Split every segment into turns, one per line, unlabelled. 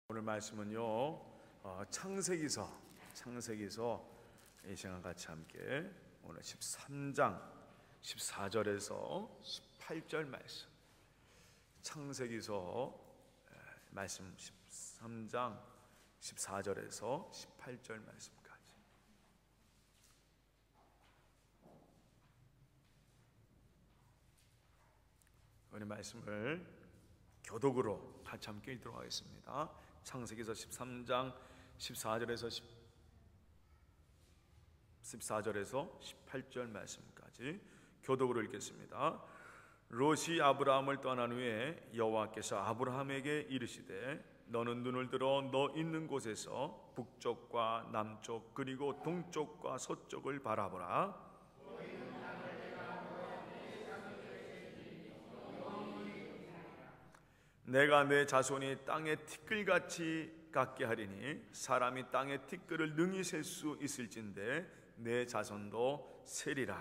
오늘 말씀은요, 창세기서 이 시간 같이 함께 오늘 13장 14절에서 18절 말씀, 창세기서 말씀 13장 14절에서 18절 말씀까지. 오늘 말씀을 교독으로 같이 함께 읽도록 하겠습니다. 창세기서 13장 14절에서 18절 말씀까지 교독으로 읽겠습니다. 롯이 아브라함을 떠난 후에 여호와께서 아브라함에게 이르시되 너는 눈을 들어 너 있는 곳에서 북쪽과 남쪽 그리고 동쪽과 서쪽을 바라보라. 내가 내 자손이 땅의 티끌같이 같게 하리니 사람이 땅의 티끌을 능히 셀 수 있을진데 내 자손도 세리라.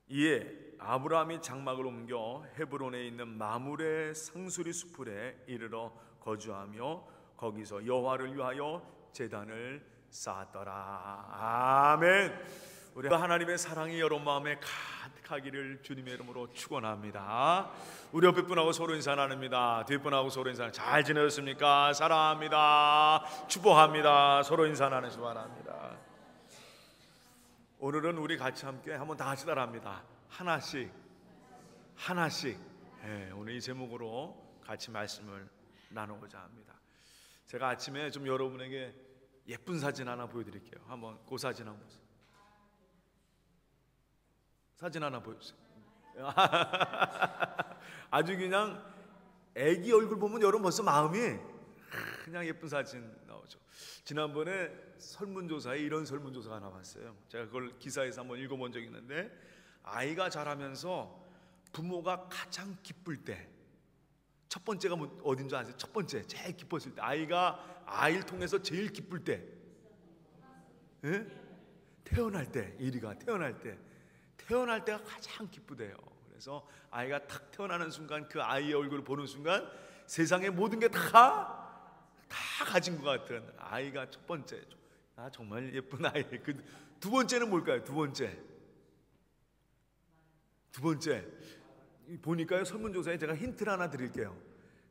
이에 아브라함이 장막을 옮겨 헤브론에 있는 마므레 상수리 숲에 이르러 거주하며 거기서 여호와를 위하여 제단을 쌓았더라. 아멘. 우리 하나님의 사랑이 여러분 마음에 가득하기를 주님의 이름으로 축원합니다. 우리 옆에 분하고 서로 인사 나눕니다. 뒤에 분하고 서로 인사. 잘 지내셨습니까? 사랑합니다. 축복합니다. 서로 인사 나누시기 바랍니다. 오늘은 우리 같이 함께 한번 다 같이 따라합니다. 하나씩. 오늘 이 제목으로 같이 말씀을 나누고자 합니다. 제가 아침에 좀 여러분에게 예쁜 사진 하나 보여드릴게요. 한번 그 사진 한번 보세요. 사진 하나 보여주세요. 아주 그냥 애기 얼굴 보면 여러분 벌써 마음이 그냥 예쁜 사진 나오죠. 지난번에 설문조사에 이런 설문조사가 나왔어요. 제가 그걸 기사에서 한번 읽어본 적이 있는데, 아이가 자라면서 부모가 가장 기쁠 때 첫 번째가 어딘 줄 아세요? 첫 번째 제일 기뻤을 때, 아이를 통해서 제일 기쁠 때, 예? 태어날 때, 이리가 태어날 때가 가장 기쁘대요. 그래서 아이가 탁 태어나는 순간, 그 아이의 얼굴을 보는 순간 세상의 모든 게 다 가진 것 같은 아이가 첫 번째. 정말 예쁜 아이. 그 두 번째는 뭘까요? 두 번째 보니까요, 설문조사에 제가 힌트를 하나 드릴게요.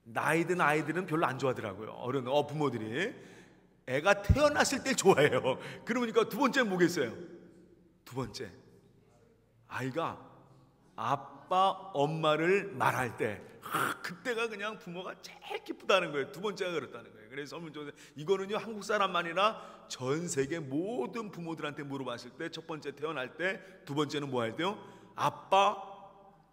나이 든 아이들은 별로 안 좋아하더라고요. 부모들이 애가 태어났을 때 좋아해요. 그러니까 두 번째는 뭐겠어요? 두 번째, 아이가 아빠 엄마를 말할 때, 그때가 그냥 부모가 제일 기쁘다는 거예요. 두 번째가 그렇다는 거예요. 그래서 설문조사, 이거는요 한국 사람만 아니라 전 세계 모든 부모들한테 물어봤을 때 첫 번째 태어날 때, 두 번째는 뭐 할 때요? 아빠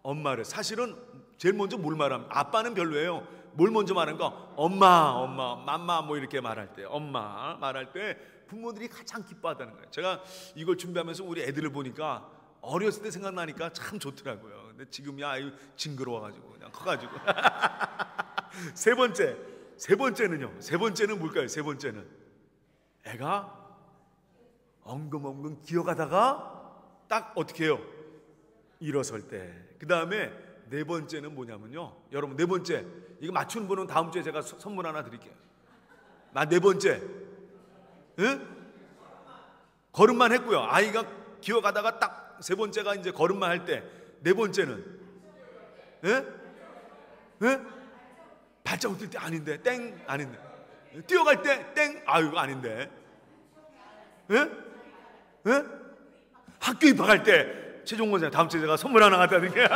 엄마를. 사실은 제일 먼저 뭘 말합니까? 아빠는 별로예요. 뭘 먼저 말하는 거? 엄마, 맘마 뭐 이렇게 말할 때, 엄마 말할 때 부모들이 가장 기뻐하다는 거예요. 제가 이걸 준비하면서 우리 애들을 보니까 어렸을 때 생각나니까 참 좋더라고요. 근데 지금이야 아유 징그러워가지고 그냥 커가지고. 세 번째는 뭘까요? 세 번째는 애가 엉금엉금 기어가다가 딱 어떻게 해요? 일어설 때. 그 다음에 네 번째는 뭐냐면요, 여러분, 네 번째 이거 맞추는 분은 다음 주에 제가 선물 하나 드릴게요. 네 번째, 응? 걸음만 했고요. 아이가 기어가다가 딱 세 번째가 이제 걸음만 할 때, 네 번째는 발자국 뛸 때 아닌데, 땡 아닌데, 뛰어갈 때 땡, 이거 아닌데, 학교 입학할 때, 최종원장 다음 주에 제가 선물 하나 갖다 드릴게요.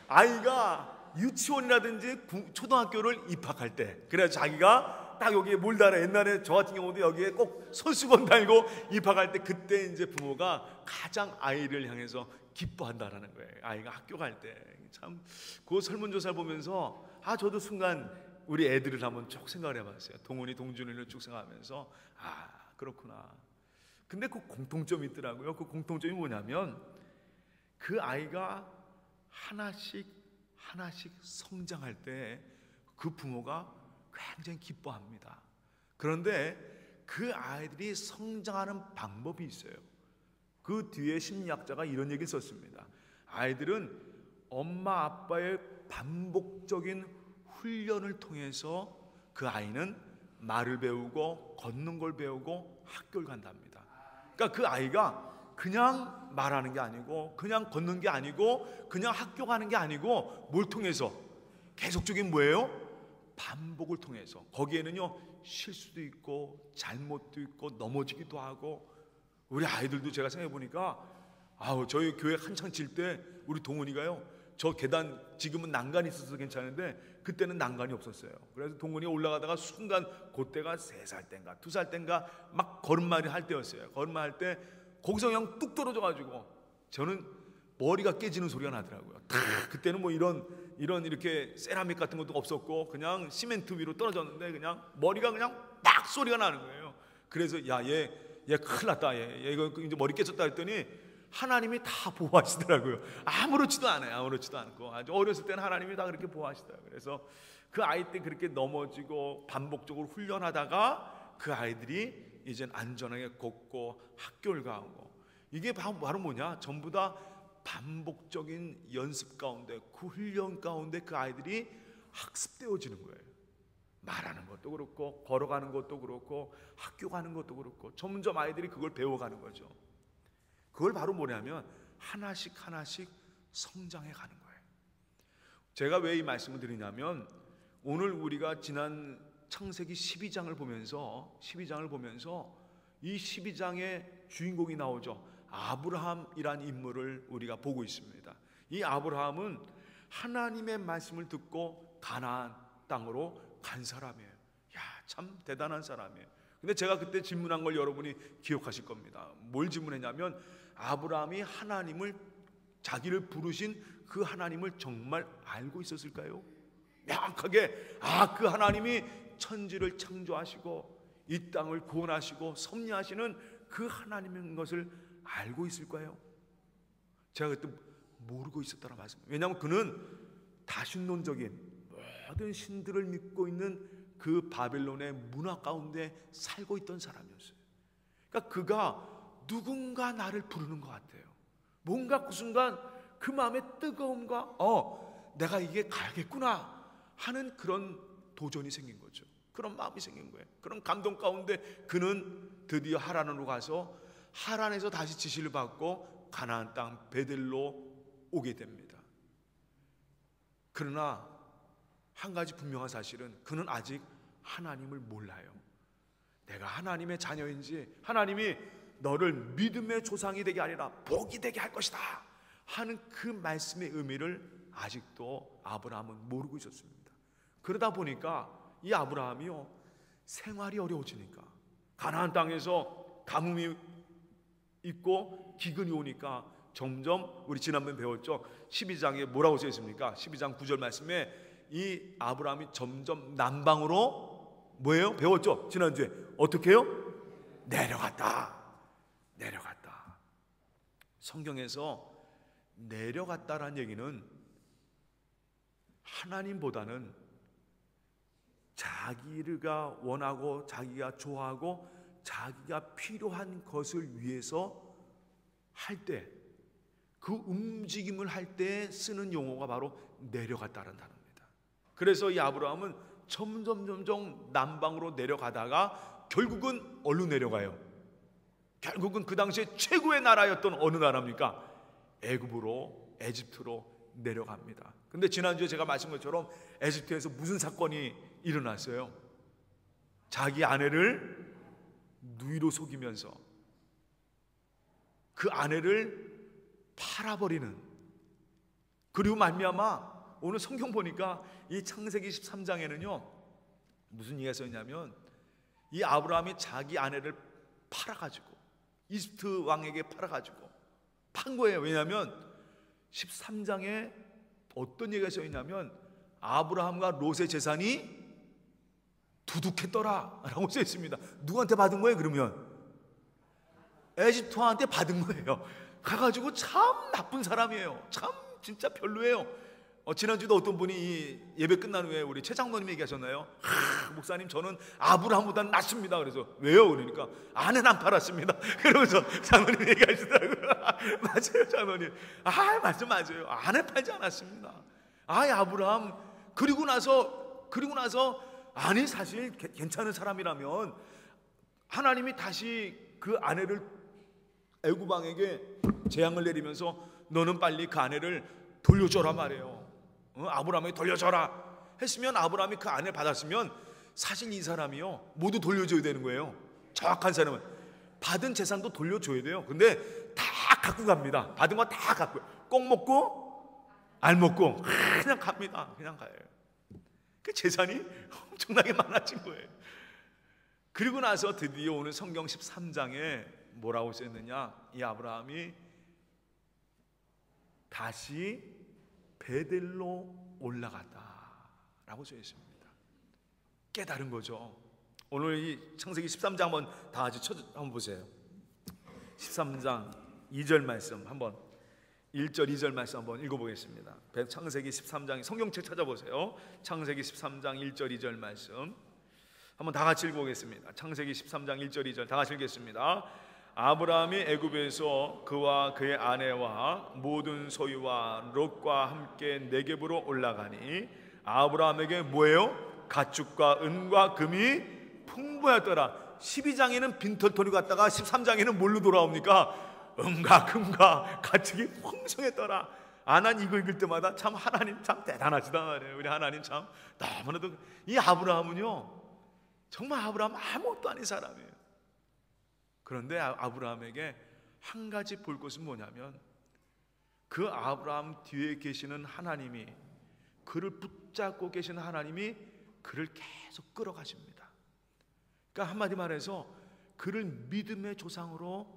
아이가 유치원이라든지 초등학교를 입학할 때, 그래서 자기가 딱 여기에 뭘 달아. 옛날에 저 같은 경우도 여기에 꼭 손수건 달고 입학할 때, 그때 이제 부모가 가장 아이를 향해서 기뻐한다라는 거예요. 아이가 학교 갈 때. 참 그 설문조사를 보면서 저도 순간 우리 애들을 한번 쭉 생각을 해봤어요. 동훈이, 동준이를 쭉 생각하면서 그렇구나. 근데 그 공통점이 있더라고요. 그 공통점이 뭐냐면, 그 아이가 하나씩 성장할 때 그 부모가 굉장히 기뻐합니다. 그런데 그 아이들이 성장하는 방법이 있어요. 그 뒤에 심리학자가 이런 얘기를 썼습니다. 아이들은 엄마 아빠의 반복적인 훈련을 통해서 그 아이는 말을 배우고 걷는 걸 배우고 학교를 간답니다. 그러니까 그 아이가 그냥 말하는 게 아니고 그냥 걷는 게 아니고 그냥 학교 가는 게 아니고 뭘 통해서? 계속적인 뭐예요? 반복을 통해서. 거기에는요 실수도 있고 잘못도 있고 넘어지기도 하고. 우리 아이들도 제가 생각해 보니까 저희 교회 한창 칠 때 우리 동훈이가요, 저 계단 지금은 난간이 있어서 괜찮은데 그때는 난간이 없었어요. 그래서 동훈이가 올라가다가 순간 그때가 3살 땐가 2살 땐가 막 걸음마를 할 때였어요. 걸음마 할 때 거기서 그냥 뚝 떨어져 가지고 저는 머리가 깨지는 소리가 나더라고요. 그때는 뭐 이런 이렇게 세라믹 같은 것도 없었고 그냥 시멘트 위로 떨어졌는데 그냥 머리가 그냥 딱 소리가 나는 거예요. 그래서 얘 큰일 났다. 얘 이거 이제 머리 깨졌다 했더니 하나님이 다 보호하시더라고요. 아무렇지도 않아요. 아무렇지도 않고 아주 어렸을 때는 하나님이 다 그렇게 보호하시더라고요. 그래서 그 아이 때 그렇게 넘어지고 반복적으로 훈련하다가 그 아이들이 이젠 안전하게 걷고 학교를 가고. 이게 바로 뭐냐? 전부 다 반복적인 연습 가운데 그 훈련 가운데 그 아이들이 학습되어지는 거예요. 말하는 것도 그렇고 걸어가는 것도 그렇고 학교 가는 것도 그렇고 점점 아이들이 그걸 배워가는 거죠. 그걸 바로 뭐냐면 하나씩 성장해 가는 거예요. 제가 왜 이 말씀을 드리냐면 오늘 우리가 지난 창세기 12장을 보면서 이 12장의 주인공이 나오죠. 아브라함이란 인물을 우리가 보고 있습니다. 이 아브라함은 하나님의 말씀을 듣고 가나안 땅으로 간 사람이에요. 참 대단한 사람이에요. 근데 제가 그때 질문한 걸 여러분이 기억하실 겁니다. 뭘 질문했냐면 아브라함이 하나님을, 자기를 부르신 그 하나님을 정말 알고 있었을까요? 명확하게 그 하나님이 천지를 창조하시고 이 땅을 구원하시고 섭리하시는 그 하나님인 것을 알고 있을까요? 제가 그때 모르고 있었다는 말씀이에요. 왜냐하면 그는 다신론적인 모든 신들을 믿고 있는 그 바벨론의 문화 가운데 살고 있던 사람이었어요. 그러니까 그가 누군가 나를 부르는 것 같아요. 뭔가 그 순간 그 마음의 뜨거움과 내가 이게 가야겠구나 하는 그런 도전이 생긴 거죠. 그런 마음이 생긴 거예요. 그런 감동 가운데 그는 드디어 하란으로 가서 하란에서 다시 지시를 받고 가나안 땅 베델로 오게 됩니다. 그러나 한 가지 분명한 사실은 그는 아직 하나님을 몰라요. 내가 하나님의 자녀인지, 하나님이 너를 믿음의 조상이 되게 아니라 복이 되게 할 것이다 하는 그 말씀의 의미를 아직도 아브라함은 모르고 있었습니다. 그러다 보니까 이 아브라함이요, 생활이 어려워지니까, 가나안 땅에서 가뭄이 있고 기근이 오니까 점점, 우리 지난번에 배웠죠, 12장에 뭐라고 써 있습니까? 12장 9절 말씀에 이 아브라함이 점점 남방으로 뭐예요? 배웠죠? 지난주에 어떻게 해요? 내려갔다. 성경에서 내려갔다라는 얘기는 하나님보다는 자기가 원하고 자기가 좋아하고 자기가 필요한 것을 위해서 할 때, 그 움직임을 할 때 쓰는 용어가 바로 내려갔다는 단어입니다. 그래서 이 아브라함은 점점 남방으로 내려가다가 결국은 어디로 내려가요? 결국은 그 당시에 최고의 나라였던 어느 나라입니까? 에집트로 내려갑니다. 근데 지난주에 제가 말씀한 것처럼 에집트에서 무슨 사건이 일어났어요? 자기 아내를 누이로 속이면서 그 아내를 팔아버리는, 그리고 말미암아 오늘 성경 보니까 이 창세기 13장에는요 무슨 얘기가 써있냐면 이 아브라함이 자기 아내를 팔아가지고 이집트 왕에게 팔아가지고 판 거예요. 왜냐하면 13장에 어떤 얘기가 써있냐면 아브라함과 롯의 재산이 두둑했더라 라고 써있습니다. 누구한테 받은 거예요? 그러면 에집트한테 받은 거예요. 가가지고 참 나쁜 사람이에요. 참 진짜 별로예요. 지난주도 어떤 분이 이 예배 끝난 후에 우리 최 장로님 얘기하셨나요? 목사님, 저는 아브라함보다 낫습니다. 그래서 왜요? 그러니까 아내는 안 팔았습니다. 그러면서 장로님 얘기하시더라고요. 맞아요, 장로님. 말씀 맞아요. 아내 팔지 않았습니다. 아브라함 그리고 나서 아니 사실 괜찮은 사람이라면 하나님이 다시 그 아내를 애굽 왕에게 재앙을 내리면서 너는 빨리 그 아내를 돌려줘라 말해요. 아브라함에게 돌려줘라 했으면, 아브라함이 그 아내를 받았으면 사실 이 사람이요 모두 돌려줘야 되는 거예요. 정확한 사람은 받은 재산도 돌려줘야 돼요. 근데 다 갖고 갑니다. 받은 거 다 갖고, 꼭 먹고 알 먹고 그냥 갑니다. 그냥 가요. 그 재산이 엄청나게 많아진 거예요. 그리고 나서 드디어 오늘 성경 13장에 뭐라고 써있느냐, 이 아브라함이 다시 베델로 올라갔다라고 써 있습니다. 깨달은 거죠. 오늘 이 창세기 13장 한번 다 같이 한번 보세요. 13장 2절 말씀 한번, 1절 2절 말씀 한번 읽어보겠습니다. 창세기 13장 성경책 찾아보세요. 창세기 13장 1절 2절 말씀 한번 다 같이 읽어보겠습니다. 창세기 13장 1절 2절 다 같이 읽겠습니다. 아브라함이 애굽에서 그와 그의 아내와 모든 소유와 롯과 함께 네겝으로 올라가니 아브라함에게 뭐예요? 가축과 은과 금이 풍부하였더라. 12장에는 빈털터리 갔다가 13장에는 뭘로 돌아옵니까? 은과 금과 가축이 풍성했더라. 난 이거 읽을 때마다 참 하나님 참 대단하시다 말이에요. 우리 하나님 참 너무나도. 이 아브라함은요 정말 아브라함 아무것도 아닌 사람이에요. 그런데 아브라함에게 한 가지 볼 것은 뭐냐면, 그 아브라함 뒤에 계시는 하나님이, 그를 붙잡고 계시는 하나님이 그를 계속 끌어가십니다. 그러니까 한마디 말해서 그를 믿음의 조상으로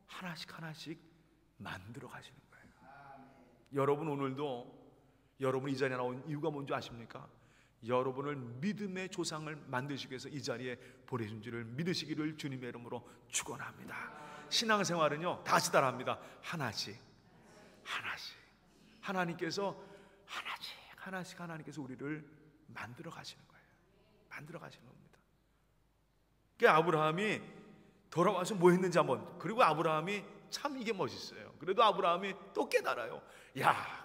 하나씩 만들어 가시는 거예요. 여러분 오늘도 여러분 이 자리에 나온 이유가 뭔지 아십니까? 여러분을 믿음의 조상을 만드시기 위해서 이 자리에 보내준 줄을 믿으시기를 주님의 이름으로 축원합니다. 신앙생활은요 다시 따라합니다. 하나씩 하나님께서 하나님께서 우리를 만들어 가시는 거예요. 만들어 가시는 겁니다. 그러니까 아브라함이 돌아와서 뭐 했는지 한번, 그리고 아브라함이 참 이게 멋있어요. 그래도 아브라함이 또 깨달아요.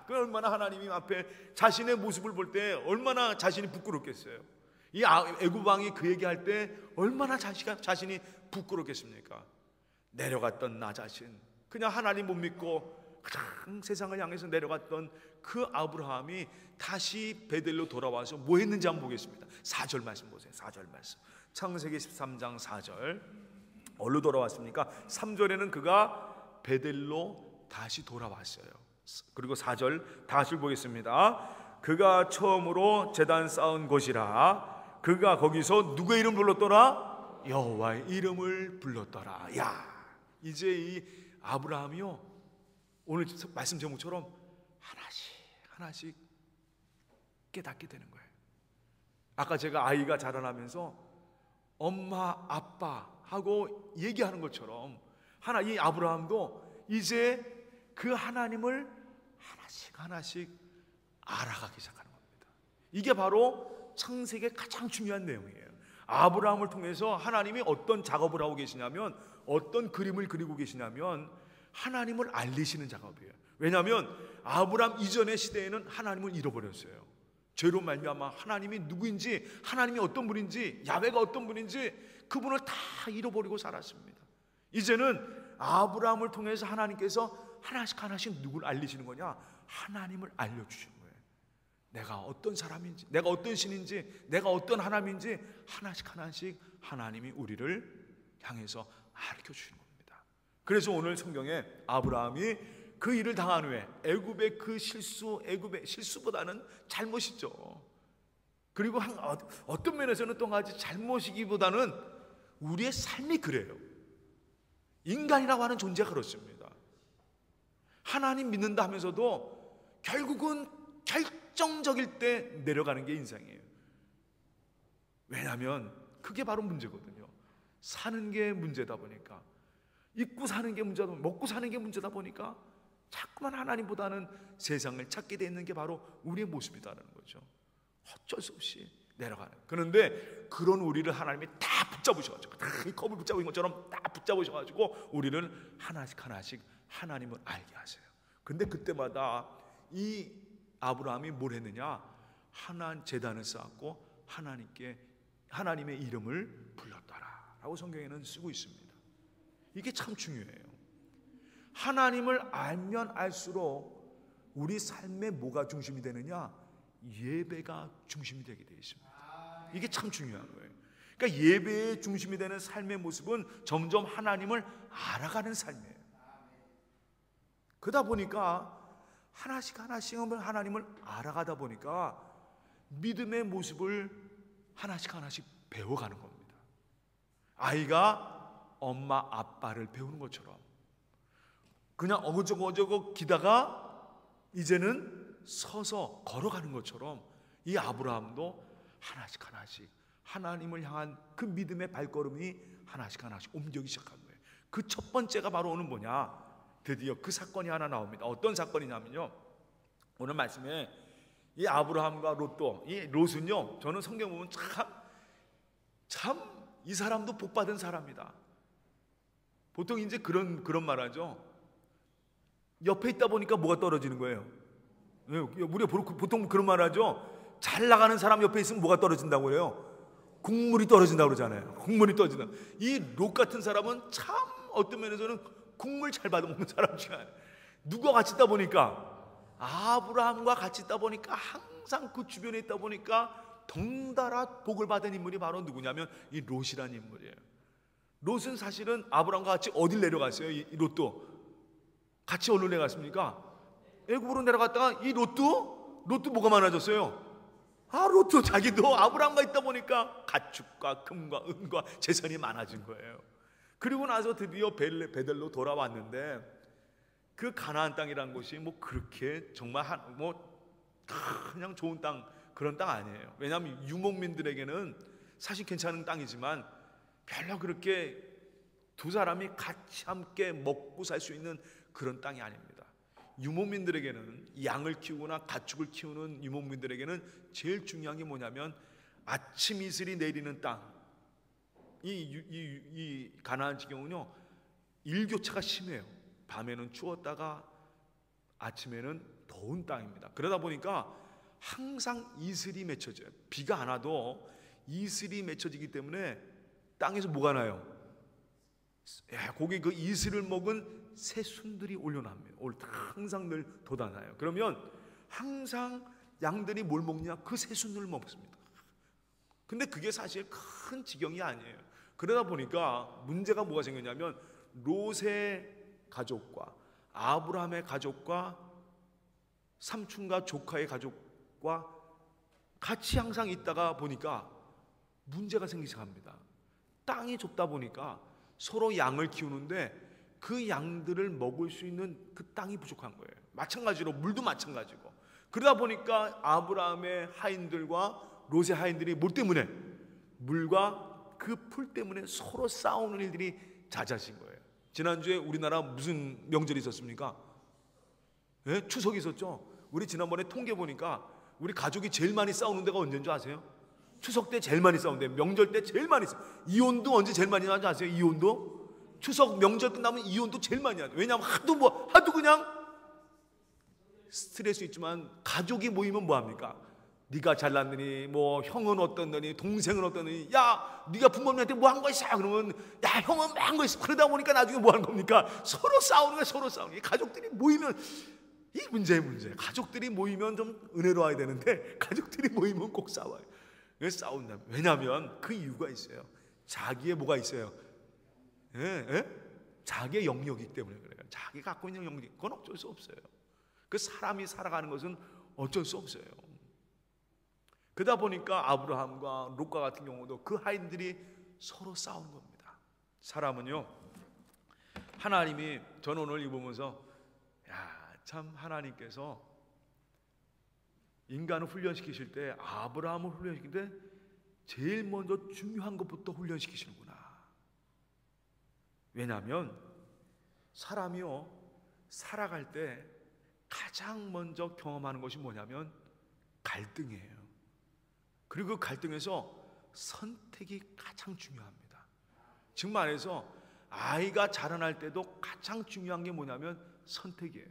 그 얼마나 하나님이 앞에 자신의 모습을 볼 때 얼마나 자신이 부끄럽겠어요. 이 애굽 왕이 그 얘기할 때 얼마나 자신이 부끄럽겠습니까? 내려갔던 나 자신, 그냥 하나님 못 믿고 그냥 세상을 향해서 내려갔던 그 아브라함이 다시 베델로 돌아와서 뭐 했는지 한번 보겠습니다. 4절 말씀 보세요. 4절 말씀, 창세기 13장 4절. 어디로 돌아왔습니까? 3절에는 그가 베델로 다시 돌아왔어요. 그리고 4절 다시 보겠습니다. 그가 처음으로 제단 쌓은 곳이라. 그가 거기서 누구의 이름 불렀더라? 여호와의 이름을 불렀더라. 이제 이 아브라함이요 오늘 말씀 제목처럼 하나씩 깨닫게 되는 거예요. 아까 제가 아이가 자라나면서 엄마 아빠 하고 얘기하는 것처럼 이 아브라함도 이제 그 하나님을 하나씩 알아가기 시작하는 겁니다. 이게 바로 창세기의 가장 중요한 내용이에요. 아브라함을 통해서 하나님이 어떤 작업을 하고 계시냐면, 어떤 그림을 그리고 계시냐면 하나님을 알리시는 작업이에요. 왜냐하면 아브라함 이전의 시대에는 하나님을 잃어버렸어요. 죄로 말미암아 하나님이 누구인지, 하나님이 어떤 분인지, 야훼가 어떤 분인지 그분을 다 잃어버리고 살았습니다. 이제는 아브라함을 통해서 하나님께서 하나씩 누구를 알리시는 거냐? 하나님을 알려주시는 거예요. 내가 어떤 사람인지, 내가 어떤 신인지, 내가 어떤 하나님인지 하나씩 하나님이 우리를 향해서 알려주시는 겁니다. 그래서 오늘 성경에 아브라함이 그 일을 당한 후에 애굽의 그 애굽의 실수보다는 잘못이죠. 그리고 어떤 면에서는 또 가지 잘못이기보다는 우리의 삶이 그래요. 인간이라고 하는 존재가 그렇습니다. 하나님 믿는다 하면서도 결국은 결정적일 때 내려가는 게 인생이에요. 왜냐하면 그게 바로 문제거든요. 사는 게 문제다 보니까, 입고 사는 게 문제다 보니까, 먹고 사는 게 문제다 보니까 자꾸만 하나님보다는 세상을 찾게 돼 있는 게 바로 우리의 모습이다라는 거죠. 어쩔 수 없이 내려가는. 그런데 그런 우리를 하나님이 다 붙잡으셔가지고, 다 이 컵을 붙잡은 것처럼 다 붙잡으셔가지고 우리를 하나씩 하나씩 하나님을 알게 하세요. 근데 그때마다 이 아브라함이 뭘 했느냐? 하나님 제단을 쌓았고 하나님의 이름을 불렀더라라고 성경에는 쓰고 있습니다. 이게 참 중요해요. 하나님을 알면 알수록 우리 삶의 뭐가 중심이 되느냐? 예배가 중심이 되게 되어 있습니다. 이게 참 중요한 거예요. 그러니까 예배의 중심이 되는 삶의 모습은 점점 하나님을 알아가는 삶이에요. 그러다 보니까 하나씩 하나님을 알아가다 보니까 믿음의 모습을 하나씩 배워가는 겁니다. 아이가 엄마 아빠를 배우는 것처럼 그냥 어저거 기다가 이제는 서서 걸어가는 것처럼 이 아브라함도 하나씩 하나님을 향한 그 믿음의 발걸음이 하나씩 옮기기 시작한 거예요. 그 첫 번째가 바로 오늘 뭐냐? 드디어 그 사건이 하나 나옵니다. 어떤 사건이냐면요, 오늘 말씀에 이 아브라함과 롯도, 이 롯은요, 저는 성경 보면 참 이 사람도 복 받은 사람이다. 보통 이제 그런 말 하죠. 옆에 있다 보니까 뭐가 떨어지는 거예요? 우리가 보통 그런 말 하죠. 잘 나가는 사람 옆에 있으면 뭐가 떨어진다고 그래요? 국물이 떨어진다고 그러잖아요. 국물이 떨어진다. 이 롯 같은 사람은 참 어떤 면에서는 국물 잘 받아먹는 사람 중에 하나예요. 누가 같이 있다 보니까, 아브라함과 같이 있다 보니까, 항상 그 주변에 있다 보니까 덩달아 복을 받은 인물이 바로 누구냐면 이 롯이라는 인물이에요. 롯은 사실은 아브라함과 같이 어딜 내려갔어요? 이 롯도 같이 어디로 내려갔습니까? 애굽으로 내려갔다가 이 롯도 뭐가 많아졌어요? 롯도 자기도 아브라함과 있다 보니까 가축과 금과 은과 재산이 많아진 거예요. 그리고 나서 드디어 베델로 돌아왔는데, 그 가나안 땅이라는 곳이 뭐 그렇게 정말 그냥 좋은 땅, 그런 땅 아니에요. 왜냐하면 유목민들에게는 사실 괜찮은 땅이지만 별로 그렇게 두 사람이 같이 함께 먹고 살 수 있는 그런 땅이 아닙니다. 유목민들에게는, 양을 키우거나 가축을 키우는 유목민들에게는 제일 중요한 게 뭐냐면 아침 이슬이 내리는 땅. 이 가나안 지경은요, 일교차가 심해요. 밤에는 추웠다가 아침에는 더운 땅입니다. 그러다 보니까 항상 이슬이 맺혀져요. 비가 안 와도 이슬이 맺혀지기 때문에 땅에서 뭐가 나요? 거기 그 이슬을 먹은 새순들이 올려납니다. 항상 늘 돋아나요. 그러면 항상 양들이 뭘 먹냐? 그 새순들을 먹습니다. 근데 그게 사실 큰 지경이 아니에요. 그러다 보니까 문제가 뭐가 생겼냐면, 롯의 가족과 아브라함의 가족과 삼촌과 조카의 가족과 같이 항상 있다가 보니까 문제가 생기기 시작합니다. 땅이 좁다 보니까 서로 양을 키우는데 그 양들을 먹을 수 있는 그 땅이 부족한 거예요. 마찬가지로 물도 마찬가지고. 그러다 보니까 아브라함의 하인들과 롯의 하인들이 뭘 때문에? 물과 그 풀 때문에 서로 싸우는 일들이 잦아진 거예요. 지난주에 우리나라 무슨 명절이 있었습니까? 추석이 있었죠. 우리 지난번에 통계 보니까 우리 가족이 제일 많이 싸우는 데가 언제인 줄 아세요? 추석 때 제일 많이 싸우는데, 명절 때 제일 많이 싸워요. 이혼도 언제 제일 많이 하는지 아세요? 이혼도? 추석 명절 끝나면 이혼도 제일 많이 하죠. 왜냐하면 하도 그냥 스트레스 있지만 가족이 모이면 뭐합니까? 네가 잘났느니, 뭐 형은 어떻느니, 동생은 어떻느니, 야 네가 부모님한테 뭐 한 거 있어? 그러면 야 형은 뭐 한 거 있어. 그러다 보니까 나중에 뭐 하는 겁니까? 서로 싸우는 거예요. 서로 싸우는 거예요. 가족들이 모이면 이 문제의 문제. 가족들이 모이면 좀 은혜로워야 되는데 가족들이 모이면 꼭 싸워요. 왜 싸운다? 왜냐하면 그 이유가 있어요. 자기의 뭐가 있어요? 자기의 영역이기 때문에 그래요. 자기가 갖고 있는 영역, 그건 어쩔 수 없어요. 그 사람이 살아가는 것은 어쩔 수 없어요. 그러다 보니까 아브라함과 롯과 같은 경우도 그 하인들이 서로 싸운 겁니다. 사람은요, 하나님이, 저는 오늘 읽으면서 참 하나님께서 인간을 훈련시키실 때, 아브라함을 훈련시킬 때 제일 먼저 중요한 것부터 훈련시키시는구나. 왜냐하면 사람이요, 살아갈 때 가장 먼저 경험하는 것이 뭐냐면 갈등이에요. 그리고 그 갈등에서 선택이 가장 중요합니다. 즉 말해서 아이가 자라날 때도 가장 중요한 게 뭐냐면 선택이에요.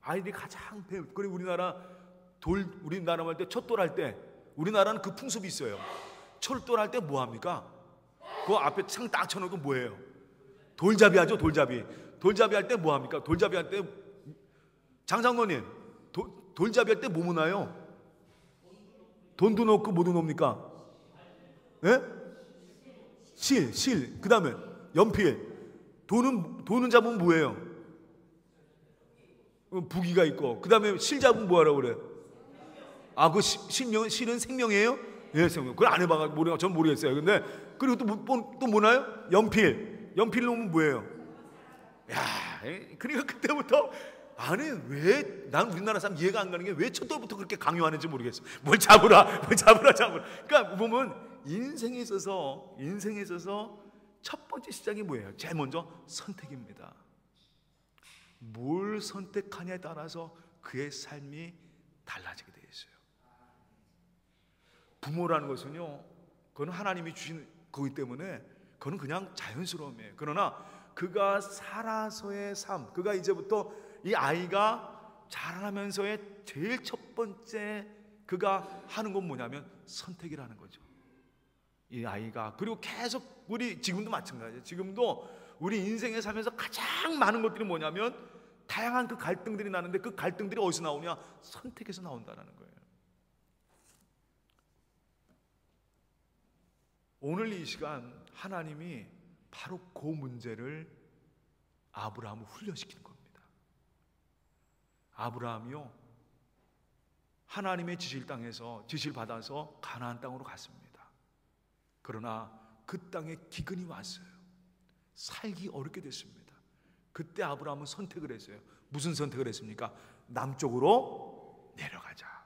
아이들이 가장 그리고 우리나라 할 때 첫 돌할 때 우리나라는 그 풍습이 있어요. 철돌 할 때 뭐 합니까? 그 앞에 창 딱 쳐놓고 뭐예요? 돌잡이 하죠. 돌잡이 할 때 뭐 합니까? 돌잡이 할 때 장장로님 돌잡이 할 때 뭐 무나요? 돈도 넣고 뭐도 넣습니까? 예? 실 그 다음에 연필. 돈은 잡으면 뭐예요? 부기가 있고 그 다음에 실 잡으면 뭐하라고 그래? 그 실은 생명이에요? 예, 생명. 그걸 안 해봐가지고 전 모르겠어요. 근데 그리고 또 뭐나요? 연필 넣으면 뭐예요? 야, 그러니까 그때부터 아니 왜 난 우리나라 사람 이해가 안 가는 게 왜 첫돌부터 그렇게 강요하는지 모르겠어. 뭘 잡으라. 그러니까 보면 인생에 있어서 첫 번째 시작이 뭐예요? 제일 먼저 선택입니다. 뭘 선택하냐에 따라서 그의 삶이 달라지게 되어 있어요. 부모라는 것은요, 그건 하나님이 주신 거기 때문에 그건 그냥 자연스러움이에요. 그러나 그가 살아서의 삶, 그가 이제부터 이 아이가 자라나면서의 제일 첫 번째 그가 하는 건 뭐냐면 선택이라는 거죠. 이 아이가 그리고 계속 우리 지금도 마찬가지예요. 지금도 우리 인생에 살면서 가장 많은 것들이 뭐냐면 다양한 그 갈등들이 나는데 그 갈등들이 어디서 나오냐? 선택에서 나온다는 거예요. 오늘 이 시간 하나님이 바로 그 문제를 아브라함을 훈련시키는 겁니다. 아브라함이요, 하나님의 지시를 받아서 가나안 땅으로 갔습니다. 그러나 그 땅에 기근이 왔어요. 살기 어렵게 됐습니다. 그때 아브라함은 선택을 했어요. 무슨 선택을 했습니까? 남쪽으로 내려가자.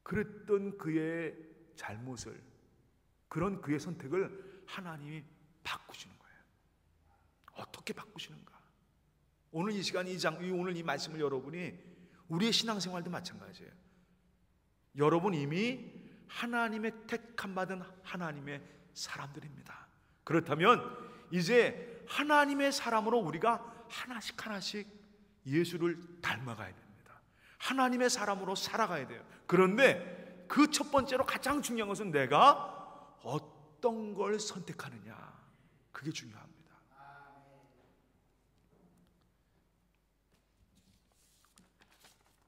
그랬던 그의 잘못을, 그런 그의 선택을 하나님이 바꾸시는 거예요. 어떻게 바꾸시는가? 오늘 이 시간 오늘 이 말씀을 여러분이 우리의 신앙생활도 마찬가지예요. 여러분 이미 하나님의 택함 받은 하나님의 사람들입니다. 그렇다면 이제 하나님의 사람으로 우리가 하나씩 예수를 닮아가야 됩니다. 하나님의 사람으로 살아가야 돼요. 그런데 그 첫 번째로 가장 중요한 것은 내가 어떤 걸 선택하느냐, 그게 중요합니다.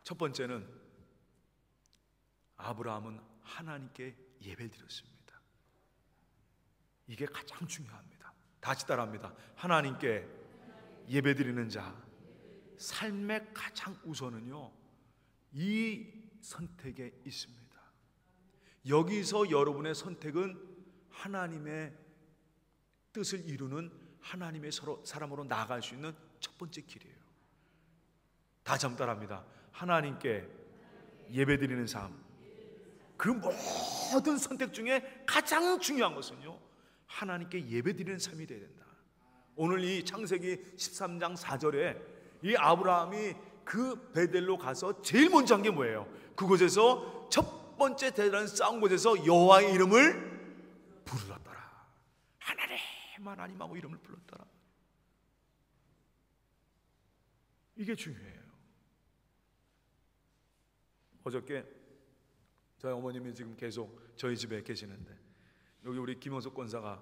첫 번째는 아브라함은 하나님께 예배를 드렸습니다. 이게 가장 중요합니다. 다시 따라합니다. 하나님께 예배드리는 자, 삶의 가장 우선은요, 이 선택에 있습니다. 여기서 여러분의 선택은 하나님의 뜻을 이루는 하나님의 사람으로 나아갈 수 있는 첫 번째 길이에요. 다시 한번 따라합니다. 하나님께 예배드리는 삶, 그 모든 선택 중에 가장 중요한 것은요, 하나님께 예배드리는 삶이 되어야 된다. 오늘 이 창세기 13장 4절에 이 아브라함이 그 베델로 가서 제일 먼저 한 게 뭐예요? 그곳에서 첫 번째 대단한 싸운 곳에서 여호와의 이름을 불렀더라. 하나님하고 이름을 불렀더라. 이게 중요해요. 어저께 저희 어머님이 지금 계속 저희 집에 계시는데 여기 우리 김원석 권사가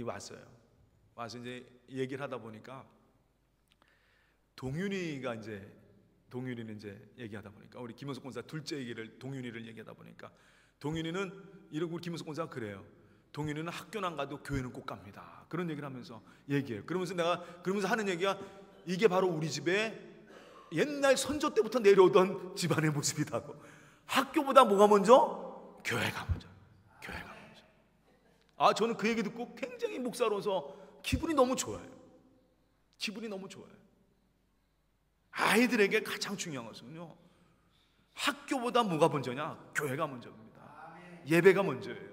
왔어요. 와서 이제 얘기를 하다 보니까 동윤이는 이제 얘기하다 보니까 우리 김원석 권사 둘째 얘기를 동윤이를 얘기하다 보니까 동윤이는 이러고 우리 김원석 권사가 그래요. 동윤이는 학교는 안 가도 교회는 꼭 갑니다. 그런 얘기를 하면서 얘기해요. 그러면서 하는 얘기가 이게 바로 우리 집에 옛날 선조 때부터 내려오던 집안의 모습이다고. 학교보다 뭐가 먼저? 교회가 먼저. 저는 그 얘기 듣고 굉장히 목사로서 기분이 너무 좋아요. 아이들에게 가장 중요한 것은요, 학교보다 뭐가 먼저냐? 교회가 먼저입니다. 예배가 먼저예요.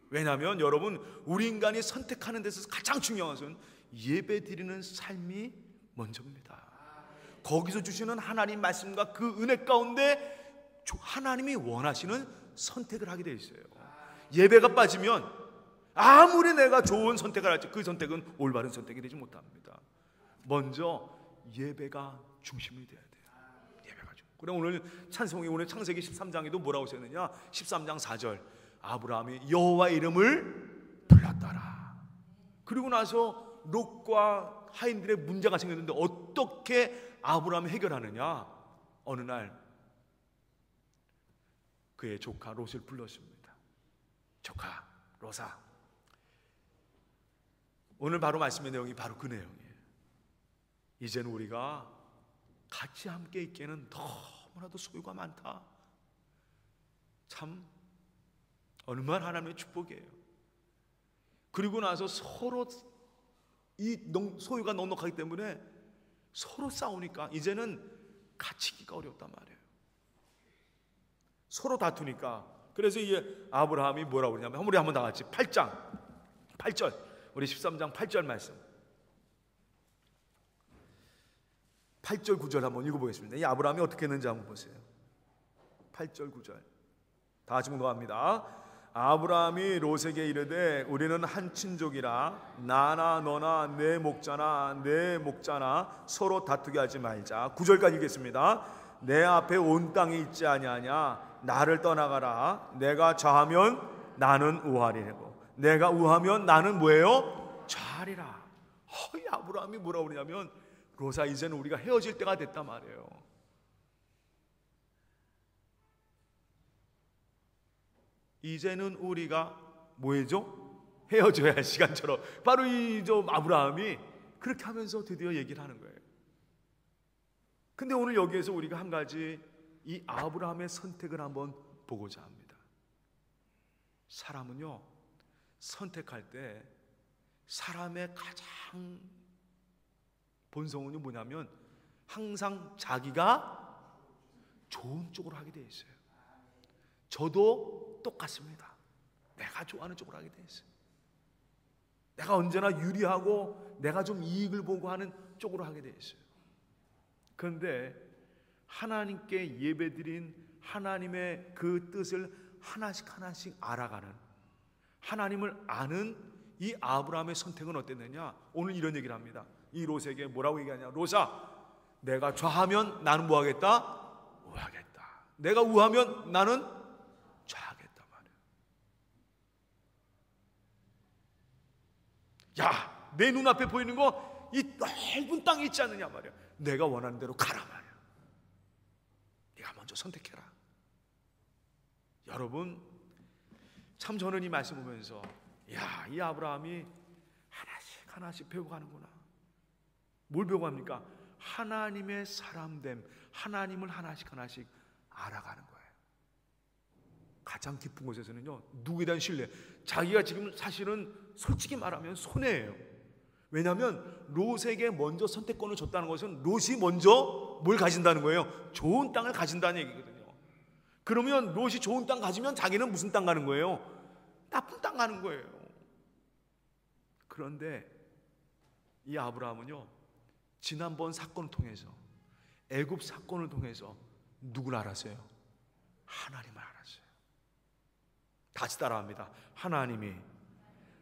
왜냐하면 여러분, 우리 인간이 선택하는 데서 가장 중요한 것은 예배 드리는 삶이 먼저입니다. 거기서 주시는 하나님 말씀과 그 은혜 가운데 하나님이 원하시는 선택을 하게 되어 있어요. 예배가 빠지면 아무리 내가 좋은 선택을 할지 그 선택은 올바른 선택이 되지 못합니다. 먼저 예배가 중심이 돼야 돼요. 예배가 중심. 그래 오늘 찬송이 오늘 창세기 13장에도 뭐라고 썼느냐? 13장 4절 아브라함이 여호와의 이름을 불렀더라. 그리고 나서 롯과 하인들의 문제가 생겼는데 어떻게 아브라함이 해결하느냐? 어느 날 그의 조카 롯을 불렀습니다. 조카 롯아, 오늘 바로 말씀의 내용이 바로 그 내용이에요. 이제는 우리가 같이 함께 있기에는 너무나도 소유가 많다. 참 얼마나 하나님의 축복이에요. 그리고 나서 서로 이 소유가 넉넉하기 때문에 서로 싸우니까 이제는 같이 있기가 어렵단 말이에요. 서로 다투니까. 그래서 이 아브라함이 뭐라고 그러냐면 우리 한번 다 같이 8절 우리 13장 8절 말씀 8절 9절 한번 읽어보겠습니다. 이 아브라함이 어떻게 했는지 한번 보세요. 8절 9절 다 같이 공독합니다. 아브라함이 롯에게 이르되 우리는 한 친족이라 나나 너나 내 목자나 서로 다투게 하지 말자. 9절까지 읽겠습니다. 내 앞에 온 땅이 있지 아니하냐? 나를 떠나가라. 내가 좌하면 나는 우하리고 내가 우하면 나는 뭐예요? 좌하리라. 이 아브라함이 뭐라고 그러냐면 롯아 이제는 우리가 헤어질 때가 됐단 말이에요. 이제는 우리가 뭐해죠? 헤어져야 할 시간처럼 바로 이 아브라함이 그렇게 하면서 드디어 얘기를 하는 거예요. 근데 오늘 여기에서 우리가 한 가지 이 아브라함의 선택을 한번 보고자 합니다. 사람은요 선택할 때 사람의 가장 본성은 뭐냐면 항상 자기가 좋은 쪽으로 하게 돼 있어요. 저도 똑같습니다. 내가 좋아하는 쪽으로 하게 돼 있어요. 내가 언제나 유리하고 내가 좀 이익을 보고 하는 쪽으로 하게 돼 있어요. 그런데 하나님께 예배드린 하나님의 그 뜻을 하나씩 알아가는 하나님을 아는 이 아브라함의 선택은 어땠느냐? 오늘 이런 얘기를 합니다. 이 롯에게 뭐라고 얘기하냐? 롯아, 내가 좌하면 나는 뭐하겠다? 우하겠다. 내가 우하면 나는 좌하겠다 말이야. 야, 내 눈앞에 보이는 거 이 넓은 땅이 있지 않느냐 말이야. 내가 원하는 대로 가라 말이야. 네가 먼저 선택해라. 여러분, 참 저는 이 말씀 보면서 야, 이 아브라함이 하나씩 배우고 가는구나. 뭘 배우고 합니까? 하나님의 사람됨, 하나님을 하나씩 알아가는 거예요. 가장 깊은 곳에서는요, 누구에 대한 신뢰, 자기가 지금 사실은 솔직히 말하면 손해예요. 왜냐하면 롯에게 먼저 선택권을 줬다는 것은 롯이 먼저 뭘 가진다는 거예요? 좋은 땅을 가진다는 얘기거든요. 그러면 롯이 좋은 땅 가지면 자기는 무슨 땅 가는 거예요? 나쁜 땅 가는 거예요. 그런데 이 아브라함은요, 지난번 사건을 통해서, 애굽 사건을 통해서 누구를 알았어요? 하나님을 알았어요. 다시 따라합니다. 하나님이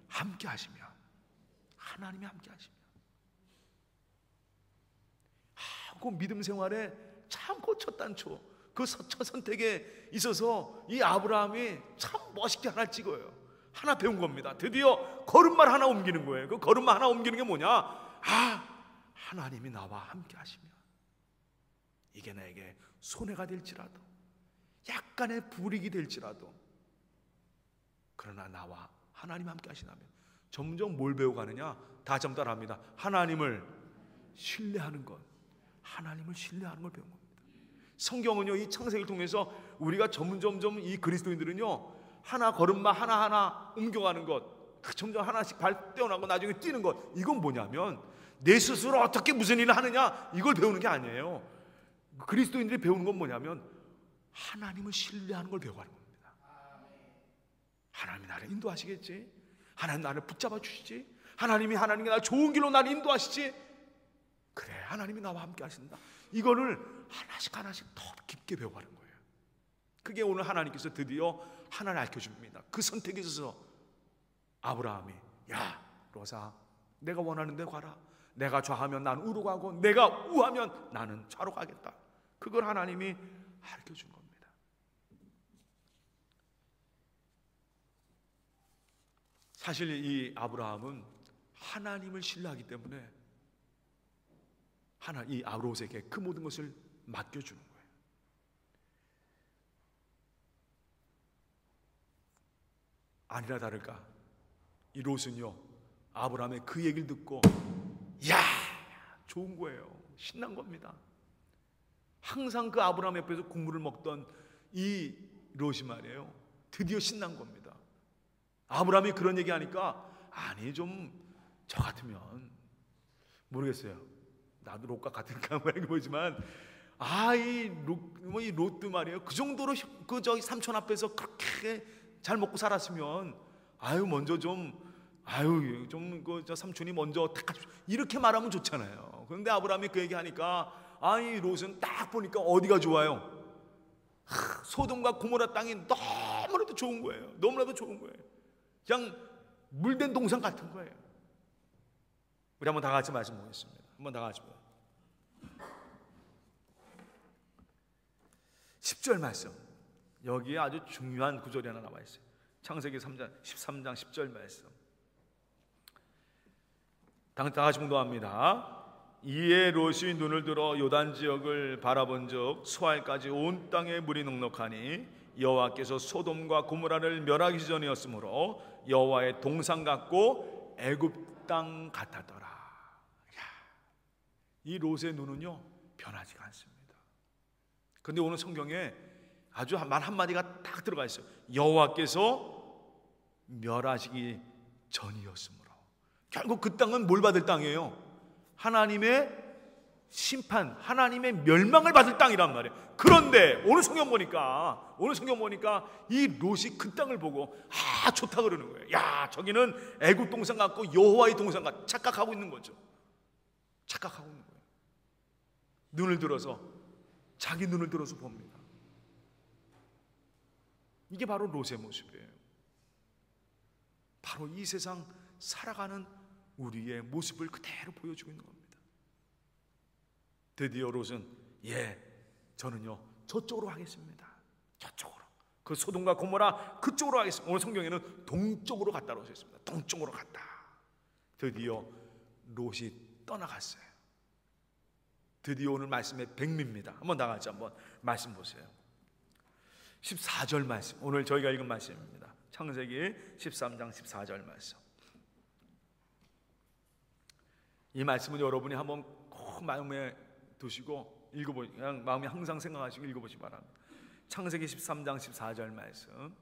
함께 하시면, 하나님이 함께 하시면, 그 믿음 생활에 참 그 첫 단초, 그 첫 선택에 있어서 이 아브라함이 참 멋있게 하나 찍어요. 하나 배운 겁니다. 드디어 걸음만 하나 옮기는 거예요. 그 걸음만 하나 옮기는 게 뭐냐? 하나님이 나와 함께 하시면 이게 나에게 손해가 될지라도, 약간의 불이익이 될지라도, 그러나 나와 하나님 함께 하시다면 점점 뭘 배워가느냐? 다시 한번 따라합니다. 하나님을 신뢰하는 것, 하나님을 신뢰하는 걸 배운 겁니다. 성경은요, 이 창세기를 통해서 우리가 점점 이 그리스도인들은요, 하나 걸음만 하나 옮겨가는 것, 점점 하나씩 발 떼어나고 나중에 뛰는 것, 이건 뭐냐면 내 스스로 어떻게 무슨 일을 하느냐, 이걸 배우는 게 아니에요. 그리스도인들이 배우는 건 뭐냐면 하나님을 신뢰하는 걸 배워가는 겁니다. 하나님이 나를 인도하시겠지, 하나님 나를 붙잡아 주시지, 하나님이 나 좋은 길로 나를 인도하시지. 그래, 하나님이 나와 함께 하신다. 이거를 하나씩 더 깊게 배워가는 거예요. 그게 오늘 하나님께서 드디어 하나를 알려줍니다. 그 선택에 있어서 아브라함이, 야 로사, 내가 원하는 데 가라. 내가 좌하면 난 우로 가고 내가 우하면 나는 좌로 가겠다. 그걸 하나님이 알려준 겁니다. 사실 이 아브라함은 하나님을 신뢰하기 때문에 이 롯에게 그 모든 것을 맡겨주는 거예요. 아니라 다를까, 이 롯은요, 아브라함의 그 얘기를 듣고 야 좋은 거예요. 신난 겁니다. 항상 그 아브라함 옆에서 국물을 먹던 이 롯이 말이에요, 드디어 신난 겁니다. 아브라함이 그런 얘기하니까, 아니 좀 저 같으면 모르겠어요, 나도 롯과 같은가 모르지만 이 롯도 말이에요, 그 정도로 그 저기 삼촌 앞에서 그렇게 잘 먹고 살았으면 먼저 그 삼촌이 먼저 택하십시오 이렇게 말하면 좋잖아요. 그런데 아브라함이 그 얘기하니까 이 롯은 딱 보니까 어디가 좋아요? 소돔과 고모라 땅이 너무나도 좋은 거예요. 너무나도 좋은 거예요. 그냥 물된 동산 같은 거예요. 우리 한번 다 같이 말씀 보겠습니다. 한번 다 같이 보요. 10절 말씀, 여기에 아주 중요한 구절이 하나 나와 있어요. 창세기 13장 10절 말씀. 다 같이 공동합니다. 이에 롯이 눈을 들어 요단 지역을 바라본즉 수알까지 온 땅에 물이 넉넉하니 여호와께서 소돔과 고모라를 멸하기 전이었으므로 여호와의 동산 같고 애굽 땅 같았더라. 이 롯의 눈은요 변하지가 않습니다. 그런데 오늘 성경에 아주 말 한마디가 딱 들어가 있어요. 여호와께서 멸하시기 전이었으므로. 결국 그 땅은 뭘 받을 땅이에요? 하나님의 심판, 하나님의 멸망을 받을 땅이란 말이에요. 그런데 오늘 성경 보니까 이 롯이 그 땅을 보고 좋다 그러는 거예요. 야, 저기는 애굽 동산 같고 여호와의 동산 같, 착각하고 있는 거죠. 착각하고 있는 거예요. 자기 눈을 들어서 봅니다. 이게 바로 롯의 모습이에요. 바로 이 세상 살아가는 우리의 모습을 그대로 보여주고 있는 겁니다. 드디어 롯은 저는요 저쪽으로 하겠습니다. 저쪽으로, 그 소돔과 고모라 그쪽으로 하겠습니다. 오늘 성경에는 동쪽으로 갔다고 써 있습니다. 동쪽으로 갔다. 드디어 롯이 떠나갔어요. 드디어 오늘 말씀의 백미입니다. 한번 다 같이 한번 말씀 보세요. 14절 말씀, 오늘 저희가 읽은 말씀입니다. 창세기 13장 14절 말씀. 이 말씀은 여러분이 한번 꼭 마음에 두시고 그냥 마음에 항상 생각하시고 읽어보시기 바랍니다. 창세기 13장 14절 말씀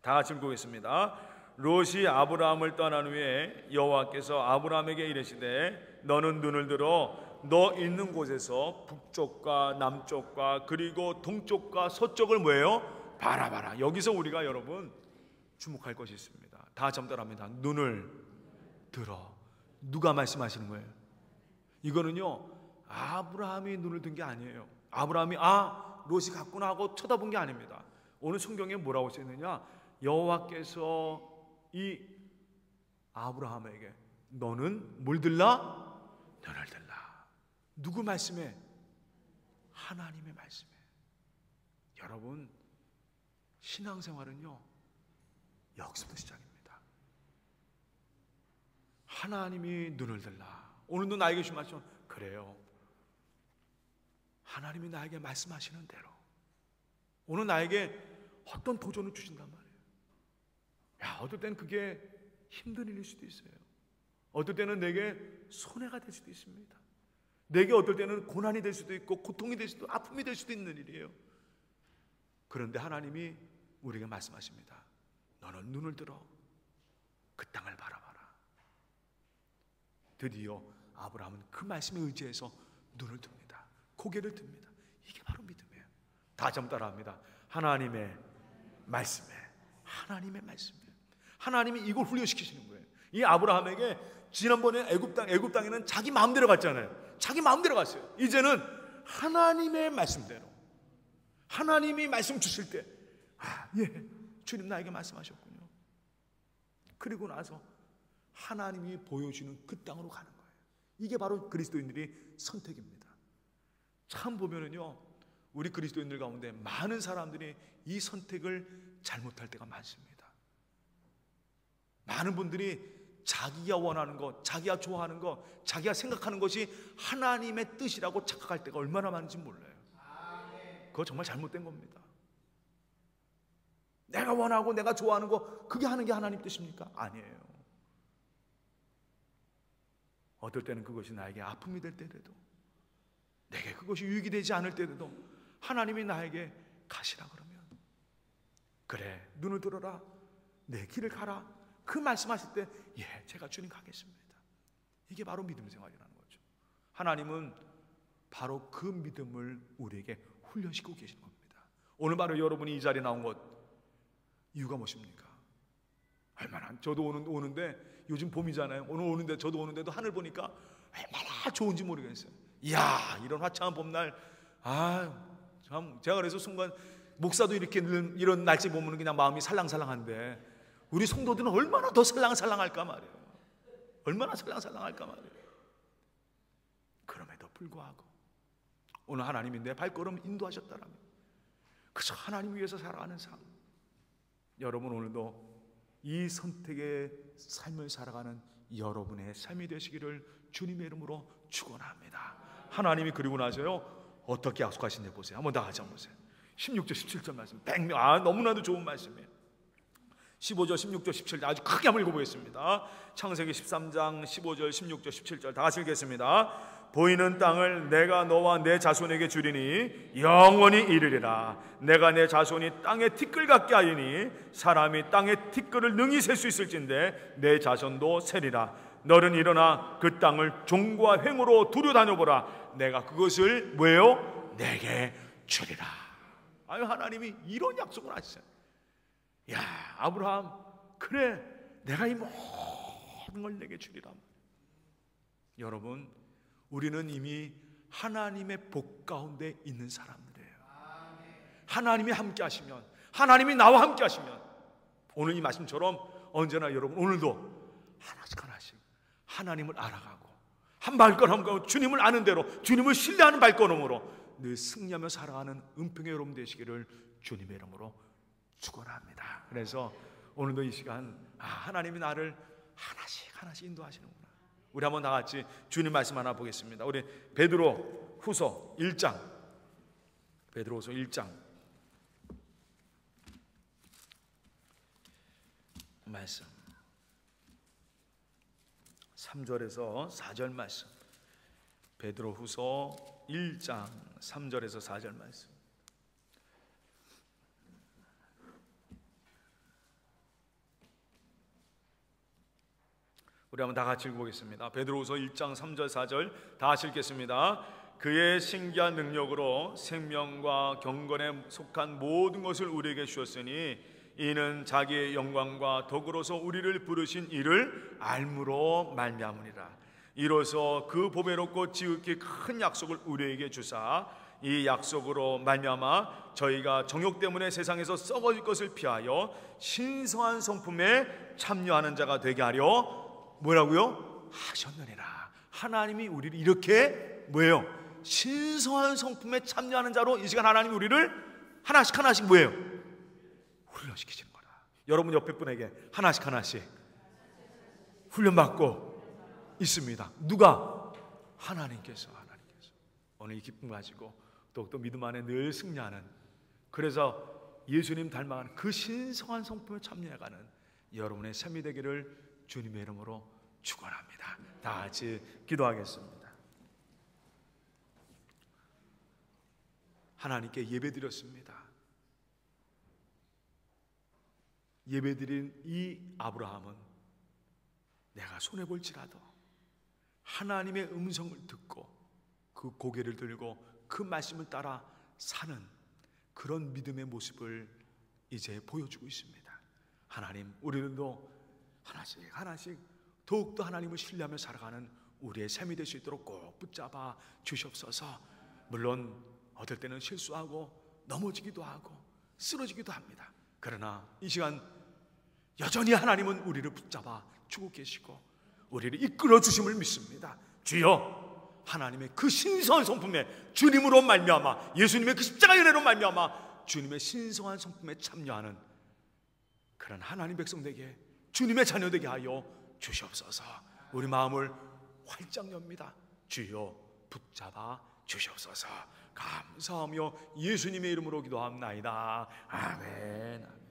다 같이 읽겠습니다. 롯이 아브라함을 떠난 후에 여호와께서 아브라함에게 이르시되 너는 눈을 들어 너 있는 곳에서 북쪽과 남쪽과 그리고 동쪽과 서쪽을 뭐예요? 바라봐라. 여기서 우리가 여러분 주목할 것이 있습니다. 다 같이 한번 따라합니다. 눈을 들어. 누가 말씀하시는 거예요? 이거는요 아브라함이 눈을 든 게 아니에요. 아브라함이 롯이 갔구나 하고 쳐다본 게 아닙니다. 오늘 성경에 뭐라고 써있느냐, 여호와께서 이 아브라함에게 너는 뭘 들라? 눈을 들라. 누구 말씀에? 하나님의 말씀에. 여러분, 신앙생활은요 여기서부터 시작입니다. 하나님이 눈을 들라. 오늘도 나에게 주신 말씀, 그래요, 하나님이 나에게 말씀하시는 대로 오늘 나에게 어떤 도전을 주신단 말이에요. 어떨 때는 그게 힘든 일일 수도 있어요. 어떨 때는 내게 손해가 될 수도 있습니다. 내게 어떨 때는 고난이 될 수도 있고 고통이 될 수도, 아픔이 될 수도 있는 일이에요. 그런데 하나님이 우리에게 말씀하십니다. 너는 눈을 들어 그 땅을 바라봐라. 드디어 아브라함은 그 말씀에 의지해서 눈을 듭니다. 고개를 듭니다. 이게 바로 믿음이에요. 다시 한번 따라합니다. 하나님의 말씀에, 하나님의 말씀에. 하나님이 이걸 훈련시키시는 거예요. 이 아브라함에게 지난번에 애굽 땅에는 자기 마음대로 갔잖아요. 자기 마음대로 갔어요. 이제는 하나님의 말씀대로, 하나님이 말씀 주실 때, 예, 주님 나에게 말씀하셨군요. 그리고 나서 하나님이 보여주는 그 땅으로 가는 거예요. 이게 바로 그리스도인들의 선택입니다. 참 보면은요, 우리 그리스도인들 가운데 많은 사람들이 이 선택을 잘못할 때가 많습니다. 많은 분들이 자기가 원하는 것, 자기가 좋아하는 것, 자기가 생각하는 것이 하나님의 뜻이라고 착각할 때가 얼마나 많은지 몰라요. 그거 정말 잘못된 겁니다. 내가 원하고 내가 좋아하는 거, 그게 하는 게 하나님 뜻입니까? 아니에요. 어떨 때는 그것이 나에게 아픔이 될 때라도, 내게 그것이 유익이 되지 않을 때라도 하나님이 나에게 가시라 그러면, 그래, 눈을 들어라, 내 길을 가라, 그 말씀하실 때, 예, 제가 주님 가겠습니다. 이게 바로 믿음 생활이라는 거죠. 하나님은 바로 그 믿음을 우리에게 훈련시키고 계시는 겁니다. 오늘 바로 여러분이 이 자리에 나온 것, 이유가 무엇입니까? 얼마나, 저도 오는데 요즘 봄이잖아요. 오늘 오는데, 저도 오는데도 하늘 보니까 얼마나 좋은지 모르겠어요. 이야, 이런 화창한 봄날, 참, 제가 그래서 순간, 목사도 이렇게 이런 날씨 보면 그냥 마음이 살랑살랑한데, 우리 성도들은 얼마나 더 살랑살랑할까 말이에요. 얼마나 살랑살랑할까 말이에요. 그럼에도 불구하고 오늘 하나님이 내 발걸음 인도하셨다라면, 그저 하나님 위해서 살아가는 삶, 여러분 오늘도 이 선택의 삶을 살아가는 여러분의 삶이 되시기를 주님의 이름으로 축원합니다. 하나님이 그리고 나서요, 어떻게 약속하신지 보세요. 한번 다 같이 한번 보세요. 16절 17절 말씀, 100명, 너무나도 좋은 말씀이에요. 15절 16절 17절 아주 크게 한번 읽어보겠습니다. 창세기 13장 15절 16절 17절 다 같이 읽겠습니다. 보이는 땅을 내가 너와 내 자손에게 주리니 영원히 이르리라. 내가 내 자손이 땅의 티끌 같게 하리니 사람이 땅의 티끌을 능히 셀 수 있을진데 내 자손도 세리라. 너는 일어나 그 땅을 종과 횡으로 두루 다녀보라. 내가 그것을 뭐예요? 내게 주리라. 아유, 하나님이 이런 약속을 하셨어요. 야, 아브라함, 그래, 내가 이 모든 걸 내게 주리라. 여러분, 우리는 이미 하나님의 복 가운데 있는 사람들이에요. 하나님이 함께 하시면, 하나님이 나와 함께 하시면, 오늘 이 말씀처럼 언제나 여러분 오늘도 하나씩 하나씩 하나님을 알아가고, 한 발걸음 한 걸음 주님을 아는 대로, 주님을 신뢰하는 발걸음으로 늘 승리하며 살아가는 은평의 여러분 되시기를 주님의 이름으로 축원합니다. 그래서 오늘도 이 시간, 하나님이 나를 하나씩 하나씩 인도하시는구나. 우리 한번 다 같이 주님 말씀 하나 보겠습니다. 우리 베드로 후서 1장, 베드로후서 1장 말씀 3절에서 4절 말씀, 베드로후서 1장 3절에서 4절 말씀. 우리 한번 다 같이 읽어보겠습니다. 베드로후서 1장 3절 4절 다 같이 읽겠습니다. 그의 신기한 능력으로 생명과 경건에 속한 모든 것을 우리에게 주었으니 이는 자기의 영광과 덕으로서 우리를 부르신 이를 알므로 말미암으니라. 이로써 그 보배롭고 지극히 큰 약속을 우리에게 주사 이 약속으로 말미암아 저희가 정욕 때문에 세상에서 썩어질 것을 피하여 신성한 성품에 참여하는 자가 되게 하려 뭐라고요? 하셨느니라. 하나님이 우리를 이렇게 뭐예요? 신성한 성품에 참여하는 자로 이 시간 하나님이 우리를 하나씩 하나씩 뭐예요? 훈련시키시는 거라. 여러분 옆에 분에게 하나씩 하나씩 훈련받고 있습니다. 누가? 하나님께서. 오늘 이 기쁨 가지고 또 믿음 안에 늘 승리하는, 그래서 예수님 닮아가는 그 신성한 성품에 참여해가는 여러분의 삶이 되기를 주님의 이름으로 축원합니다. 다 같이 기도하겠습니다. 하나님께 예배드렸습니다. 예배드린 이 아브라함은 내가 손해볼지라도 하나님의 음성을 듣고 그 고개를 들고 그 말씀을 따라 사는 그런 믿음의 모습을 이제 보여주고 있습니다. 하나님, 우리들도 하나씩 하나씩 더욱더 하나님을 신뢰하며 살아가는 우리의 삶이 될 수 있도록 꼭 붙잡아 주시옵소서. 물론 어떨 때는 실수하고 넘어지기도 하고 쓰러지기도 합니다. 그러나 이 시간 여전히 하나님은 우리를 붙잡아 주고 계시고 우리를 이끌어 주심을 믿습니다. 주여, 하나님의 그 신성한 성품에 주님으로 말미암아, 예수님의 그 십자가 은혜로 말미암아 주님의 신성한 성품에 참여하는 그런 하나님 백성되게, 주님의 자녀되게 하여 주시옵소서. 우리 마음을 활짝 엽니다. 주여, 붙잡아 주시옵소서. 감사하며 예수님의 이름으로 기도합나이다. 아멘.